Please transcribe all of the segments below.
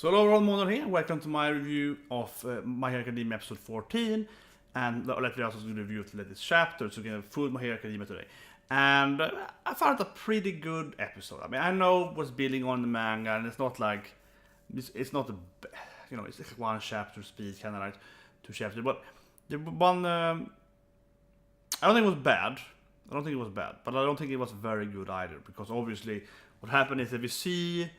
So hello, Myrmonden here. Welcome to my review of My Hero Academia episode 14. And let me also do the review of the latest chapter, so we can have full My Hero Academia today. And I found it a pretty good episode. I mean, I know what's building on the manga, and it's not like, it's not a, you know, it's like one chapter speed, kind of like two chapters. But the one, I don't think it was bad. But I don't think it was very good either, because obviously what happened is that we see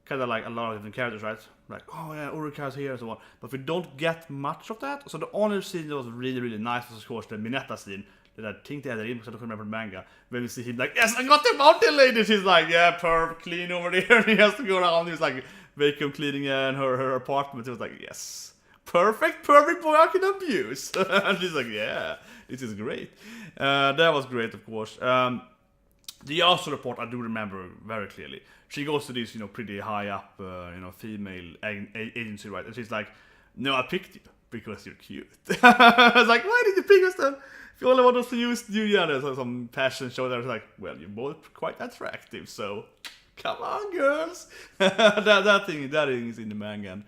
kind of like a lot of different characters, right? Like, oh yeah, Urika's here and so on. But we don't get much of that. So the only scene that was really, really nice was, of course, the Mineta scene that I think they had in, because I don't remember the manga. When we see him like, yes, I got the mountain lady! She's like, yeah, perf, clean over there. And he has to go around. He's like vacuum cleaning in her apartment. He was like, yes, perfect boy I can abuse. And she's like, yeah, this is great. That was great, of course. The Yaoyorozu report I do remember very clearly. She goes to this, you know, pretty high up, you know, female agency, right? And she's like, no, I picked you because you're cute. I was like, why did you pick us then? If you only want us to use you, yeah, there's some passion show there. It's like, well, you're both quite attractive, so come on, girls. that thing is in the manga. And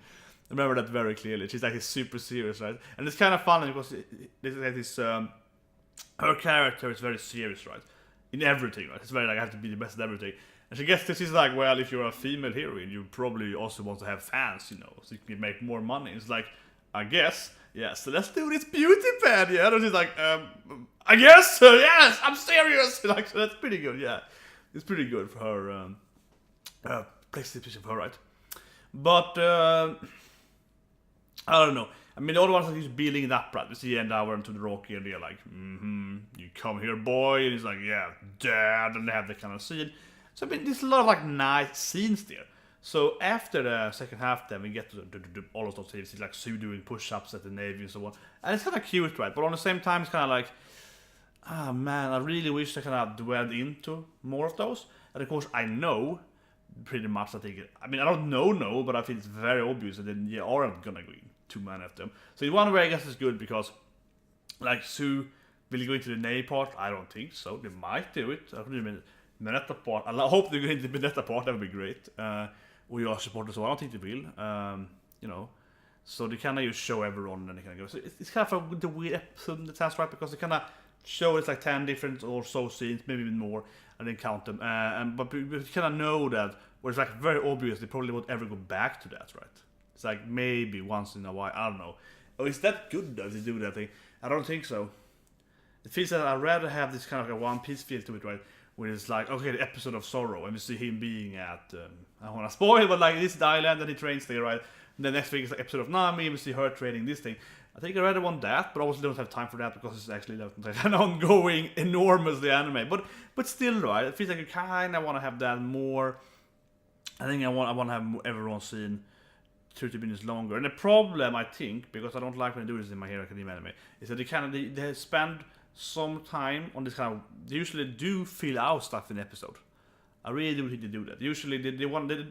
I remember that very clearly. She's like super serious, right? And it's kind of funny because her character is very serious, right? In everything, right? It's very like I have to be the best at everything. And she gets this, she's like, well, if you're a female heroine, you probably also want to have fans, you know, so you can make more money. It's like, I guess, yeah, so let's do this beauty pageant. And she's like, I guess, yes, I'm serious. Like, so that's pretty good, yeah. It's pretty good for her, place the position for her, right? But, I don't know. I mean, the other ones are just building it up, right? We see Endeavor into the Rocky, and they're like, you come here, boy. And he's like, yeah, dad. And they have that kind of scene. So, I mean, there's a lot of, like, nice scenes there. So, after the second half, then we get to all of those scenes. It's like Sue doing push-ups at the Navy and so on. And it's kind of cute, right? But on the same time, it's kind of like, ah, man, I really wish I kind of dwelled into more of those. And, of course, I know pretty much, I mean, I don't know, but I think it's very obvious that then you aren't gonna go in too many of them. So in one way, I guess it's good because, like, Sue will go into the Navy part. I don't think so. They might do it. I don't mean Mineta part. I hope they go into the Mineta part. That would be great. We are supporters, so I don't think they will. You know, so they kind of just show everyone and then they kind of go. So it's kind of a weird episode in the sense, right? Because they kind of show it's like 10 different or so scenes, maybe even more, and then count them. But we kind of know that, where it's like very obvious they probably won't ever go back to that, right? It's like maybe once in a while, I don't know. Oh, is that good though, to do that thing? I don't think so. It feels that I'd rather have this kind of like a One Piece feel to it, right? Where it's like, okay, the episode of Sorrow, and we see him being at, I don't want to spoil, but like this is the island and he trains there, right? And the next week is like episode of Nami, and we see her training this thing. I think I rather want that, but obviously don't have time for that because it's actually like an ongoing, enormously anime. But still, right? It feels like you kind of want to have that more. I think I want to have everyone seen 30 minutes longer. And the problem, I think, because I don't like when they do this in My Hero Academia anime, is that they spend some time on this kind of, they usually do fill out stuff in the episode. I really do think they do that. Usually they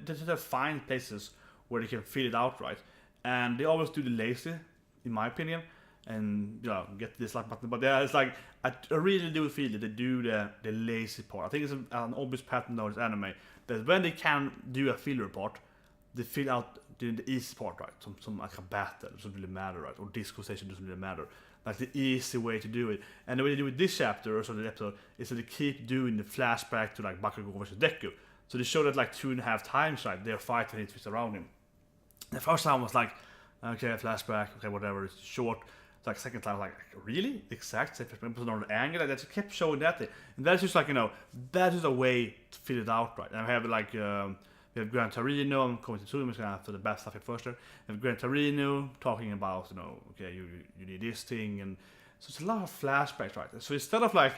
just have find places where they can fill it out, right? And they always do the lazy, in my opinion, and you know, get this like button. But yeah, it's like I really do feel that they do the lazy part. I think it's an obvious pattern of this anime that when they can do a filler part, they fill out the easy part, right? Some like a battle doesn't really matter, right? Or disco station doesn't really matter. Like the easy way to do it. And the way they do it this chapter or so the episode is that they keep doing the flashback to like Bakugo versus Deku. So they show that like 2.5 times, right? They're fighting it around him. The first time was like, okay, flashback, okay, whatever, it's short. It's like second time, like, really? Exact same episode on the angle? Like, they just kept showing that thing. And that's just like, you know, that is a way to fill it out, right? And we have like, we have Gran Torino, I'm coming to him, after the bad stuff at first there. We have Gran Torino talking about, you know, okay, you need this thing. And so it's a lot of flashbacks, right? So instead of like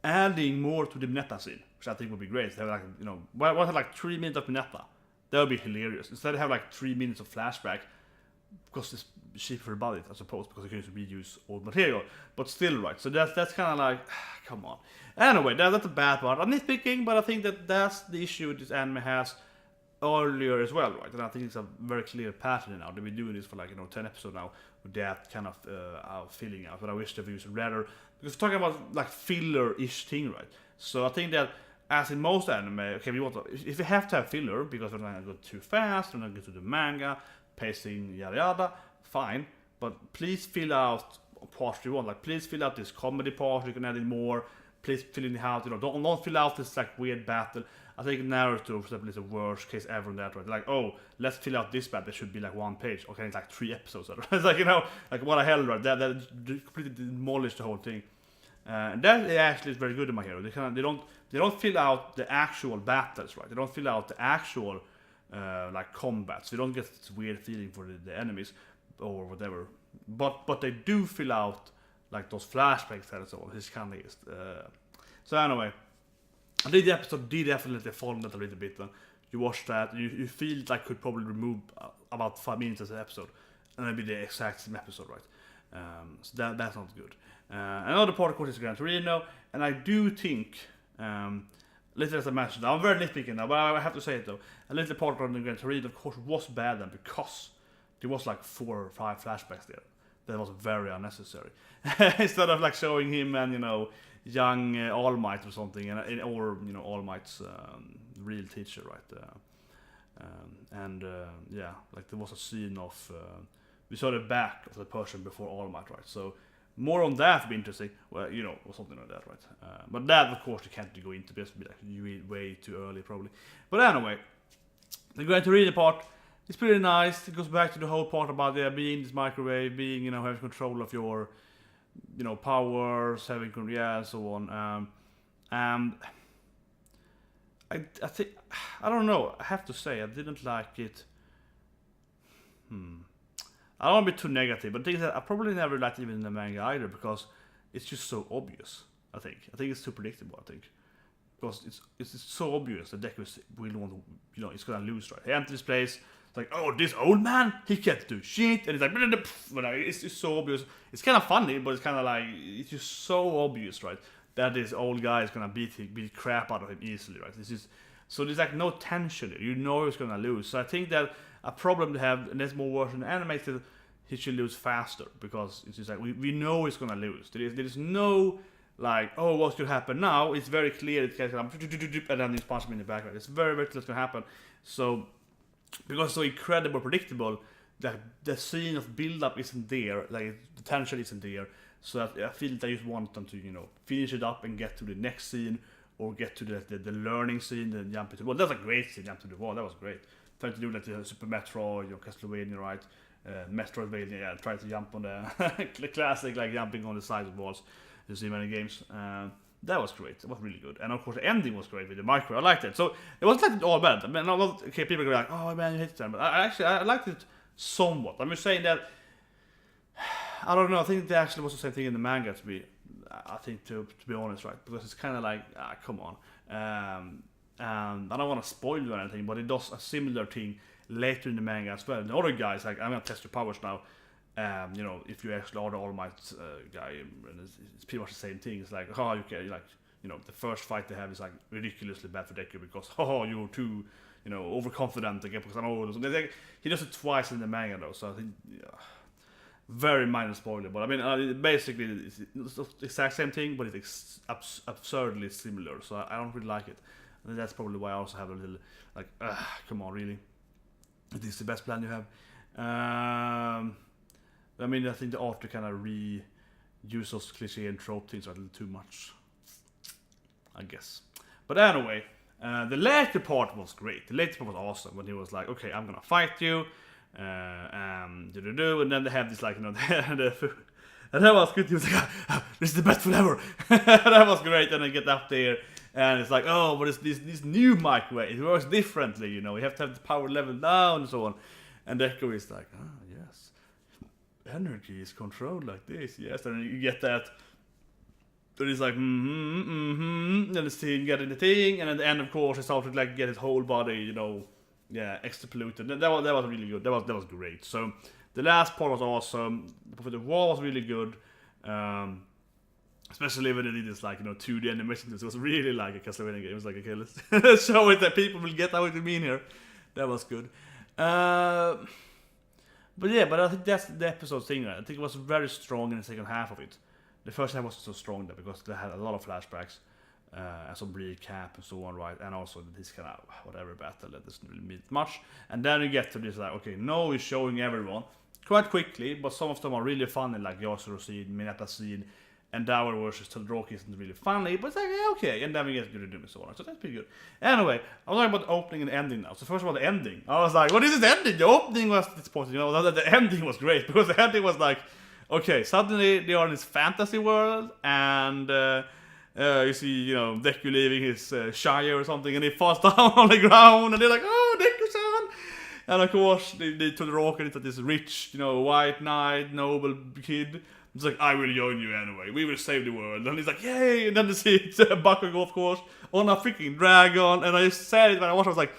adding more to the Mineta scene, which I think would be great, they have like, you know, what have like 3 minutes of Mineta? That would be hilarious. Instead of have like 3 minutes of flashback, because it's cheap for the budget, I suppose, because you can reuse old material. But still, right? So that's kind of like, come on. Anyway, that's the bad part. I'm nitpicking, but I think that's the issue this anime has earlier as well, right? And I think it's a very clear pattern now. They've been doing this for like, you know, 10 episodes now with that kind of feeling out. But I wish they've used it rather, because we're talking about like filler-ish thing, right? So I think that as in most anime, okay, if we have to have filler because we're not gonna go too fast, we're not going to do the manga, pacing, yada yada, fine. But please fill out parts you want. Like, please fill out this comedy part. You can add in more. Please fill in out. Don't fill out this like weird battle. I think Naruto, for example, is the worst case ever in that, right? Like, oh, let's fill out this battle. It should be like 1 page. Okay, it's like 3 episodes. It's like, like what the hell, right? That completely demolished the whole thing. And that actually is very good in My Hero. They don't fill out the actual battles, right? They don't fill out the actual like combats. They don't get this weird feeling for the enemies or whatever. But they do fill out like those flashbacks and so on. It's kind of so anyway, I think the episode did definitely fall that a little bit. You watch that, you feel like could probably remove about 5 minutes as an episode, and it'd be the exact same episode, right? So that's not good. Another part, of course, is Gran Torino, and I do think, little as I mentioned, I'm very nitpicking now, but I have to say it though. A little part of the Gran Torino, of course, was bad then because there was like 4 or 5 flashbacks there. That was very unnecessary. Instead of like showing him and young All Might or something, or All Might's real teacher, right? Yeah, like there was a scene of we saw the back of the person before All Might, right? So more on that would be interesting. Well, or something like that, right? But that, of course, you can't go into. This would be like way too early, probably. But anyway, the Gran Torino part. It's pretty nice. It goes back to the whole part about being this microwave, being having control of your powers, having and so on. And I think I don't know. I have to say I didn't like it. I don't want to be too negative, but the thing is that I probably never liked it even in the manga either because it's just so obvious. I think it's too predictable. I think because it's so obvious that Deku will want to, it's gonna lose, right? He enters this place. It's like, oh, this old man, he can't do shit, and it's like, it's just so obvious. It's kind of funny, but it's kind of like, it's just so obvious, right? That this old guy is gonna beat crap out of him easily, right? So there's like no tension there. He's gonna lose. So I think that a problem to have, and there's more worse in animated, he should lose faster because it's just like we know he's gonna lose. There is no like, oh, what's gonna happen now? It's very clear. It's kind of, and then he's punching him in the back. Right? It's very clear what's gonna happen. So. Because it's so incredibly predictable that the scene of build-up isn't there, like the tension isn't there, so that I feel that I just want them to, finish it up and get to the next scene, or get to the learning scene, and jump into the wall. That was a great scene, jump to the wall, that was great. Trying to do like the Super Metroid, Castlevania, right? Metroidvania, yeah, try to jump on the classic, like jumping on the sides of walls. You see many games. That was great. It was really good. And of course the ending was great with the micro. I liked it. So it wasn't like all bad. I mean, okay, people are like, oh man, you hate it. But I liked it somewhat. I'm just saying that, I don't know, I think there actually was the same thing in the manga to be honest, right? Because it's kind of like, come on. And I don't want to spoil you or anything, but it does a similar thing later in the manga as well. The other guy's like, I'm going to test your powers now. If you actually are the All Might guy, and it's pretty much the same thing. It's like, the first fight they have is like ridiculously bad for Deku because, you're too, overconfident again because I know. He does it twice in the manga though, so I think, very minor spoiler. But I mean, basically, it's the exact same thing, but it's absurdly similar. So I don't really like it. And that's probably why I also have a little like, come on, really? Is this the best plan you have? I mean, I think the author kind of reuse those cliche and trope things a little too much, I guess. But anyway, the later part was great. The later part was awesome when he was like, okay, I'm gonna fight you, and then they have this like, and that was good. He was like, this is the best food ever. That was great. And I get up there, and it's like, oh, but it's this new microwave. It works differently, you have to have the power level down and so on. And Deku is like, yes. Energy is controlled like this, yes, and you get that. So he's like, and the scene getting the thing, and at the end, of course, he started like get his whole body, extra polluted. That was really good. That was great. So the last part was awesome. The wall was really good, especially when they did this like 2D animation. It was really like a Castlevania game. It was like a show it that people will get what you mean here. That was good. But I think that's the episode thing. Right? I think it was very strong in the second half of it. The first half wasn't so strong there because they had a lot of flashbacks. and some recap and so on, right? And also this kind of whatever battle that doesn't really mean much. And then you get to this like, okay, no, he's showing everyone quite quickly, but some of them are really funny, like Yaoyorozu, Mineta scene, and Dower versus Todoroki isn't really funny, but it's like, yeah, okay, and then we get to Doom and so on, so that's pretty good. Anyway, I'm talking about the opening and ending now. So first of all, the ending. I was like, what is this ending? The opening was disappointing, the ending was great, because the ending was like, okay, suddenly they are in this fantasy world, and you see, Deku leaving his Shire or something, and he falls down on the ground, and they're like, oh, Deku-san! And of course, they Todoroki is this rich, white knight, noble kid. It's like, I will join you anyway. We will save the world. And he's like, yay! And then they see it's Bakugo, of course, on a freaking dragon. And I said it when I watched. I was like,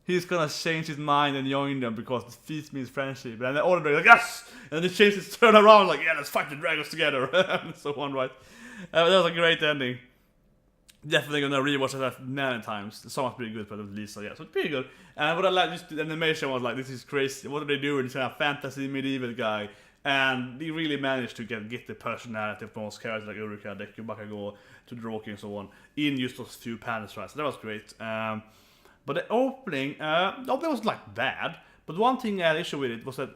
he's gonna change his mind and join them because this feats means friendship. And then all the dragons like, yes! And then he changes his turn around like, yeah, let's fight the dragons together. And so on, right? That was a great ending. Definitely gonna rewatch that many times. The song was pretty good, but at least, so yeah, so it's pretty good. And what I like, just the animation was like, this is crazy. What are they doing? This kind of fantasy medieval guy. And they really managed to get the personality of most characters like Urika, Deku, Bakugo, Todoroki and so on in just those few panels, right? So that was great. But the opening was like bad. But one thing I had issue with it was that,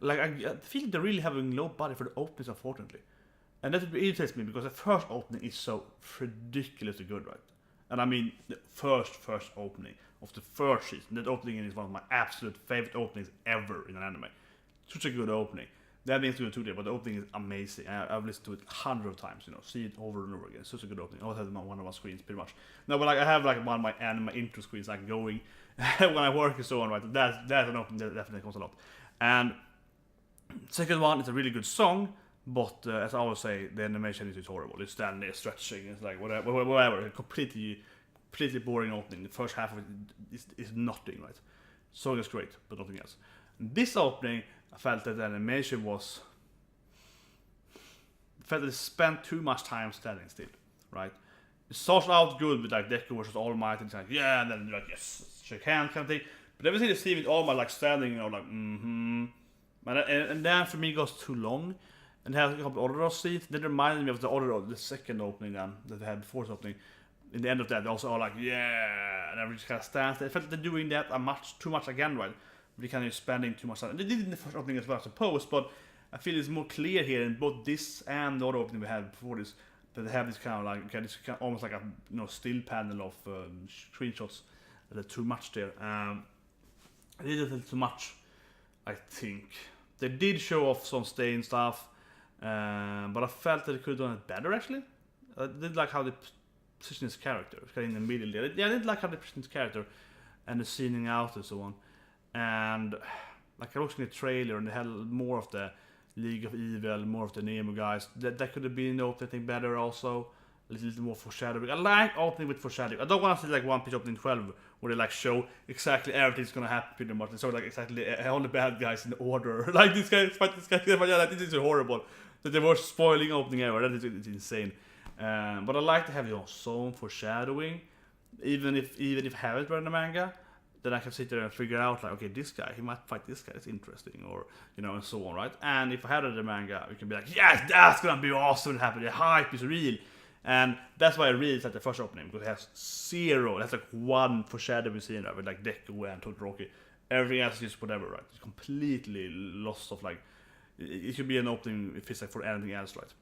like, I feel like they're really having low budget for the openings, unfortunately. And that irritates me because the first opening is so ridiculously good, right? And I mean the first opening of the first season. That opening is one of my absolute favorite openings ever in an anime. Such a good opening. That means good too there, but the opening is amazing. I've listened to it 100 times, see it over and over again. Such a good opening. I always have it on one of my screens, pretty much. No, but like I have like one of my anime intro screens like going when I work and so on, right? That's an opening that definitely comes a lot. And second one is a really good song, but as I always say, the animation is horrible. It's standing there stretching. It's like whatever. Completely boring opening. The first half of it is nothing, right? Song is great, but nothing else. This opening, I felt that the animation was... I felt that it spent too much time standing still, right? It starts out good with like Deku versus All Might, and it's like, yeah, and then you're like, yes, shake hands kind of thing. But everything you see with All Might like standing, like, and then for me it goes too long. And it has a couple of other scenes. That reminded me of the second opening then, that they had before the opening. In the end of that, they also are like, yeah, and everyone just kind of stands there. I felt that they're doing that too much again, right? They kind of spending too much time. They did it in the first opening as well, I suppose, but I feel it's more clear here in both this and the other opening we had before this, that they have this kind of like, okay, this kind of almost like a still panel of screenshots that are too much there. They did a little too much, I think. They did show off some stain stuff, but I felt that they could have done it better actually. I did like how they positioned his character, kind of in the middle there. Yeah, I did like how they positioned his character and the scening out and so on. And like I was in the trailer and they had more of the League of Evil, more of the Nemo guys. That could have been opening better also. A little more foreshadowing. I like opening with foreshadowing. I don't want to see like One Piece opening 12 where they like show exactly everything's gonna happen pretty much. They show like exactly all the bad guys in order. Like this guy fight this guy. Yeah, like, this is horrible. That they were spoiling opening ever. That is it's insane. But I like to have some foreshadowing. Even if I haven't read the manga, then I can sit there and figure out like, okay, this guy, he might fight this guy, it's interesting, or and so on, right? And if I had read the manga, we can be like, yes, that's gonna be awesome to happen. The hype is real. And that's why I really like the first opening, because it has zero. It has like one foreshadowing scene with like Deku and Todoroki. Everything else is just whatever, right? It's completely lost of like. It should be an opening if it's like for anything else, right?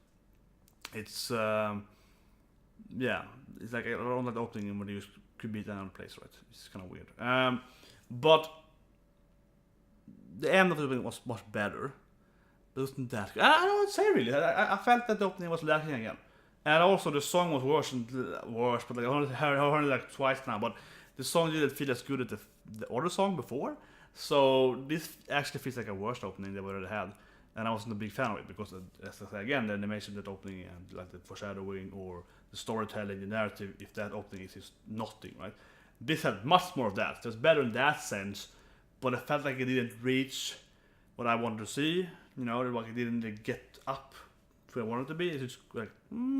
It's yeah, it's like around that opening when you could be in another place, right? It's kind of weird. But the end of the opening was much better. But it wasn't that good. I don't say really. I felt that the opening was lacking again. And also the song was worse, but like I heard it like twice now. But the song didn't feel as good as the other song before. So this actually feels like a worse opening than we already had. And I wasn't a big fan of it because, as I say again, the animation, that opening, and like the foreshadowing or the storytelling, the narrative, if that opening is just nothing, right? This had much more of that. It was better in that sense, but it felt like it didn't reach what I wanted to see. Like it didn't get up where I wanted to be. It's just like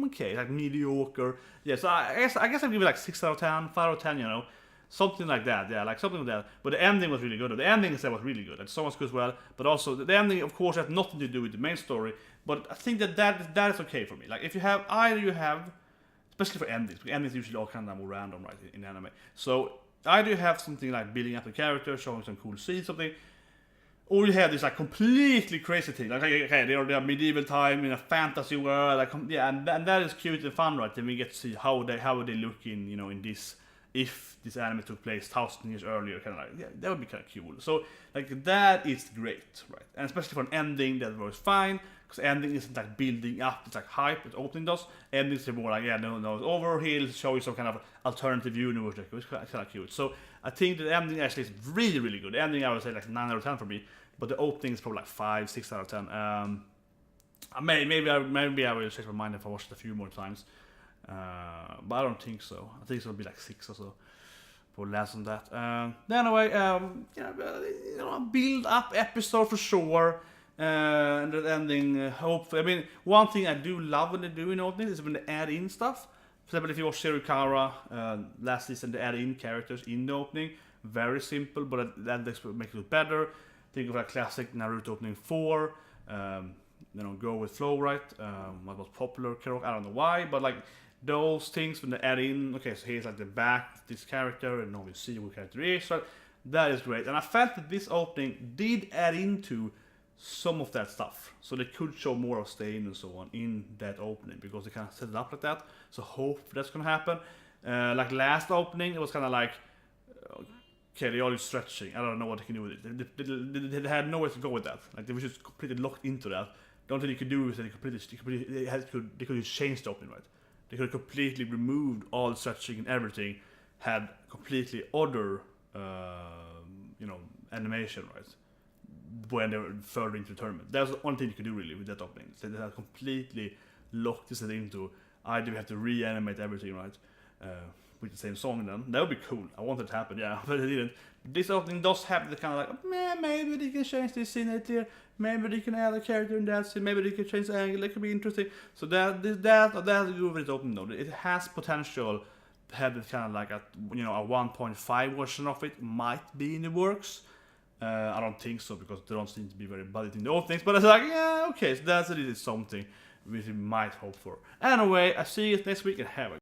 okay, like mediocre. Yeah, so I guess I'd give it like 6 out of 10, 5 out of 10. Something like that, yeah, like something like that. But the ending was really good. The ending itself was really good. And the song was good as well. But also, the ending, of course, had nothing to do with the main story. But I think that is okay for me. Like, if you have, either you have especially for endings. Because endings usually all kind of more random, right, in anime. So either you have something like building up the character, showing some cool scenes, something, or you have this like completely crazy thing, like okay, they are medieval time in a fantasy world, like and that is cute and fun, right? Then we get to see how they look in in this, if this anime took place 1,000 years earlier, kind of like, yeah, that would be kind of cool. So like that is great, right? And especially for an ending that works fine, because ending isn't like building up, it's like hype, it's opening does. Endings are more like, yeah, no, it's over, he'll show you some kind of alternative universe, like, it's kind of cute. So I think the ending actually is really, really good. The ending, I would say like 9 out of 10 for me, but the opening is probably like 5, 6 out of 10. Maybe I will change my mind if I watch it a few more times. But I don't think so. I think it'll be like 6 or so. For less than that. Anyway, build up episode for sure. And the ending, hopefully. I mean, one thing I do love when they do in openings is when they add in stuff. For example, if you watch Serikara last season, they add in characters in the opening. Very simple, but that makes it better. Think of a classic Naruto opening 4. Go with flow, right? What was popular, I don't know why, but like those things when they add in, okay, so here's like the back of this character, and now we see what character is, right? That is great. And I felt that this opening did add into some of that stuff, so they could show more of Stain and so on in that opening, because they kind of set it up like that. So hope that's gonna happen. Like last opening, it was kind of like, okay, they're all stretching. I don't know what they can do with it. They had nowhere to go with that. Like they were just completely locked into that. The only thing they could do is that they could just change the opening, right? They could have completely removed all stretching and everything, had completely other, animation, right? When they were further into the tournament. That's the only thing you could do really with that opening. So they had completely locked this into, either we have to reanimate everything, right? With the same song then. That would be cool. I wanted it to happen, yeah, but it didn't. This opening does have the kind of like, maybe they can change this scene right there. Maybe they can add a character in that scene. Maybe they can change the angle. It could be interesting. So that's good with it opening though. It has potential to have this kind of like a 1.5 version of it might be in the works. I don't think so, because they don't seem to be very budget in the openings. But it's like, yeah, okay, so that's at least something we might hope for. Anyway, I see you next week and have a